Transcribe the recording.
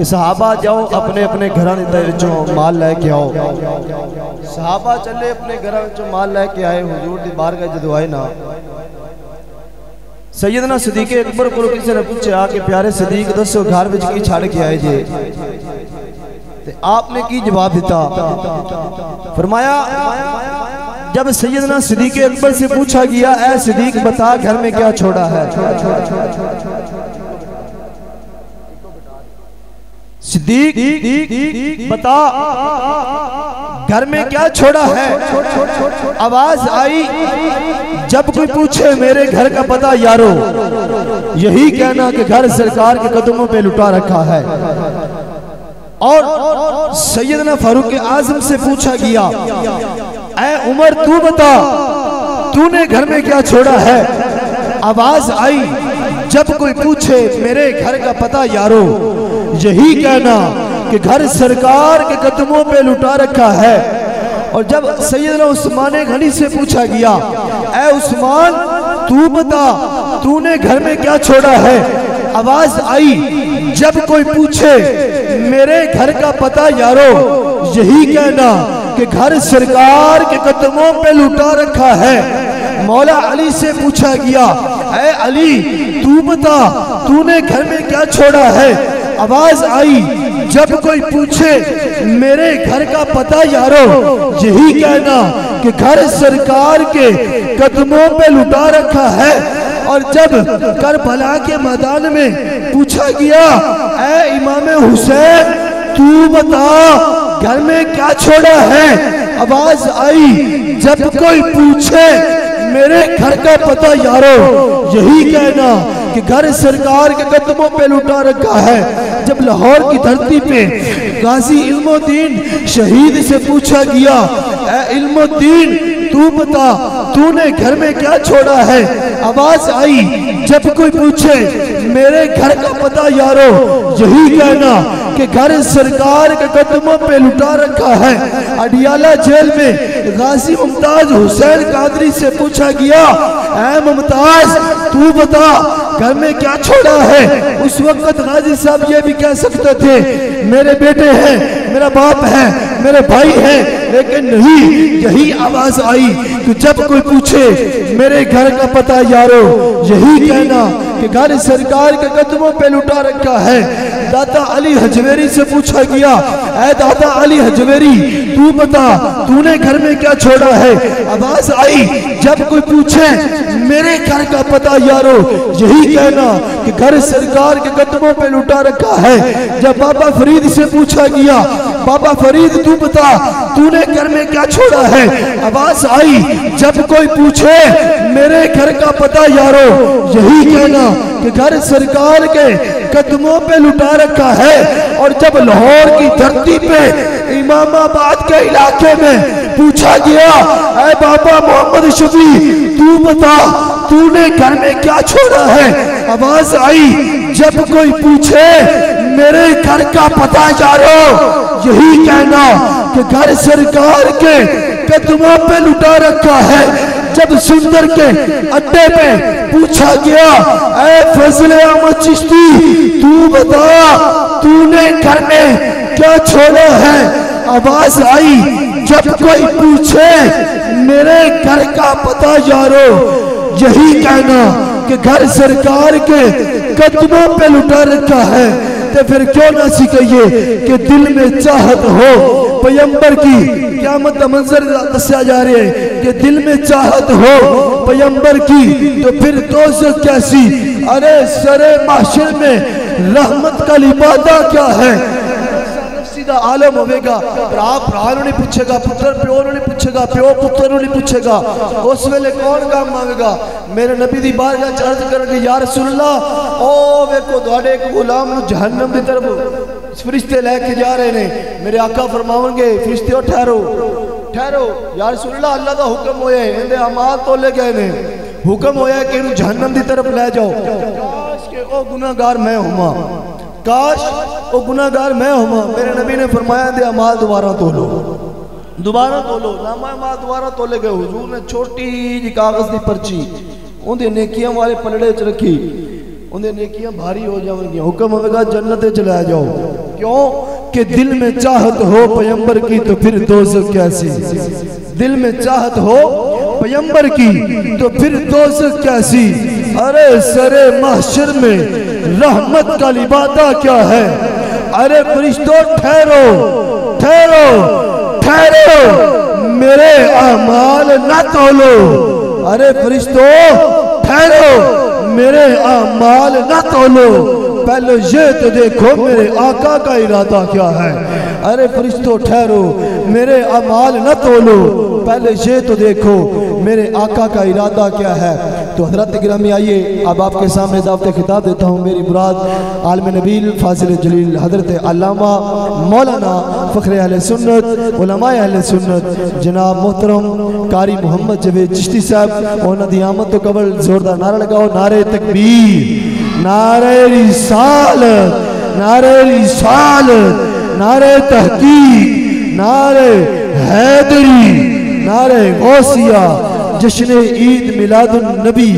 कि सहाबा जाओ अपने अपने घरां विचों माल लैके आओ। सहाबा चले अपने घरां विचों माल लैके आए। हुजूर दी बारगाह जदों आए ना, सैयदना सिद्दीक़ अकबर को किसी ने पूछा कि प्यारे सिद्दीक़ दसो घर विच की छड़ के आए जे? ते आपने की जवाब दिता? फरमाया जब सैयदना सिद्दीक़ अकबर से पूछा गया, ऐ सिद्दीक़ बता घर में क्या छोड़ा है? सिद्दीक़ बता घर में क्या छोड़ा है? आवाज आई, जब कोई पूछे मेरे घर का पता यारो, यही कहना कि घर सरकार के कदमों पे लुटा रखा है। और सैयदना फारूक आजम से पूछा गया, ऐ उमर तू बता तूने घर में क्या छोड़ा है? आवाज आई, जब कोई पूछे मेरे घर का पता यारो, यही कहना कि घर सरकार के कदमों पे लुटा रखा है। और जब सैयदना उस्मान गनी से पूछा गया, ऐ उस्मान तू बता तूने घर में क्या छोड़ा है? आवाज आई, जब कोई पूछे मेरे घर का पता यारो, यही कहना कि घर सरकार के कदमों पे लुटा रखा है। मौला अली से पूछा गया, ऐ अली तू बता तूने घर में क्या छोड़ा है? आवाज आई, जब कोई पूछे मेरे घर का पता यारो, यही कहना कि घर सरकार के कदमों पे लुटा रखा है। और जब करबला के मैदान में पूछा गया, ऐ इमाम हुसैन तू बता घर में क्या छोड़ा है? आवाज आई, जब कोई पूछे मेरे घर का पता यारो, यही कहना कि घर सरकार के कदमों पे लुटा रखा है। जब लाहौर की धरती पे गाजी इल्मुद्दीन शहीद से पूछा गया, ऐ इल्मुद्दीन तू बता तूने घर में क्या छोड़ा है? आवाज आई, जब कोई पूछे मेरे घर का पता यारो, यही कहना कि घर सरकार के कदमों पे लुटा रखा है। अडियाला जेल में गाजी मुमताज हुसैन कादरी से पूछा गया, ऐ मुमताज तू बता घर में क्या छोड़ा है? उस वक्त गाजी साहब ये भी कह सकते थे मेरे बेटे हैं, मेरा बाप है, मेरे भाई हैं, लेकिन नहीं, यही आवाज आई कि जब कोई पूछे मेरे घर का पता यारो, यही कहना कि घर सरकार के कदमों पे लुटा रखा है। दाता अली हजवेरी से पूछा गया, ऐ दाता अली हजवेरी तू बता तूने घर में क्या छोड़ा है? आवाज आई, जब कोई पूछे मेरे घर का पता यारो, यही कहना कि घर सरकार के कदमों पे लुटा रखा है। जब बाबा फरीद से पूछा गया, बाबा फरीद तू बता तूने घर में क्या छोड़ा है? आवाज आई, जब कोई पूछे मेरे घर का पता यारो, यही कहना कि घर सरकार के कदमों पे लुटा रखा है। और जब लाहौर की धरती पे इमामाबाद के इलाके में पूछा गया, ऐ बाबा मोहम्मद शफी तू बता तूने घर में क्या छोड़ा है? आवाज आई, जब कोई पूछे मेरे घर का पता यारो, यही कहना कि घर सरकार के कदमों पे लुटा रखा है। जब सुंदर के अड्डे पे पूछा गया, ऐ फजल अहमद चिश्ती तू बता तूने घर में क्या छोड़ा है? आवाज आई, जब कोई पूछे मेरे घर का पता यारो, यही कहना कि घर सरकार के कदमों पे लुटा रखा है। तो फिर क्यों ना सीखिए कि दिल में चाहत हो पैगंबर की। क़यामत का मंजर दस्या जा रहे हैं कि दिल में चाहत हो पैगंबर की, तो फिर दोज़ख कैसी? अरे सरे माशर में रहमत का लिबादा क्या है? सीधा आलम होगा, भरा नहीं पूछेगा, पुत्र प्यो नहीं पूछेगा, प्यो पुत्र नहीं पूछेगा। उस वेले कौन काम आवेगा? मेरे नबी दी बारगाह च अर्ज करके, या रसूल अल्लाह ओ वेखो तुहाडे एक गुलाम नु जहन्नम दी तरफ फरिश्ते लेके जा रहे ने। मेरे आका फरमावणगे फरिश्ते ठहरो ठहरो, या रसूल अल्लाह अल्लाह दा हुक्म होया इहदे अमाल तोले गए ने, हुक्म होया कि इहनू जहन्नम दी तरफ ले जाओ। काश के ओ गुनाहगार मैं होवां, काश वो गुनाहगार मैं होवां। मेरे नबी ने फरमाया दे अमाल दोबारा तोलो, दोबारा तोलो। नामा अमाल दोबारा तोले गए। हुजूर ने छोटी जी कागज की पर्ची उनके नेकियां वाले पलड़े च रखी, उनके नेकियां भारी हो जाएंगी। हुक्म होगा जन्नत च ले जाओ। क्यों कि दिल में चाहत हो पैगंबर की तो फिर दोज़ख कैसी, दिल में चाहत हो पैगंबर की तो फिर दोज़ख कैसी। अरे सरे महशर में रहमत का लिबादा क्या है। अरे फरिश्तों ठहरो ठहरो ठहरो, मेरे अमाल न तोलो। अरे फरिश्तों ठहरो, मेरे अमाल न तोलो, पहले ये तो देखो मेरे आका का इरादा क्या है। अरे फरिश्तों ठहरो, मेरे अमाल न तोलो, पहले ये तो देखो मेरे आका का इरादा क्या है। तो हज़रत गिरामी आइए अब आपके सामने दावत खिताब देता हूँ। मेरी मुराद आलम नबील फाजिल जलील हज़रत अल्लामा मौलाना फ़ख्र अहले सुन्नत उलमाए अहले सुन्नत जनाब मोहतरम कारी मोहम्मद जवेद चिश्ती साहब और नदी आमद तो कबल जोरदार नारा लगाओ। नारे तकबीर, नारे रिसालत, नारे रिसालत, नारे तहकीक, नारे हैदरी, नारे गौसिया, जश्न ईद मिलादुन नबी।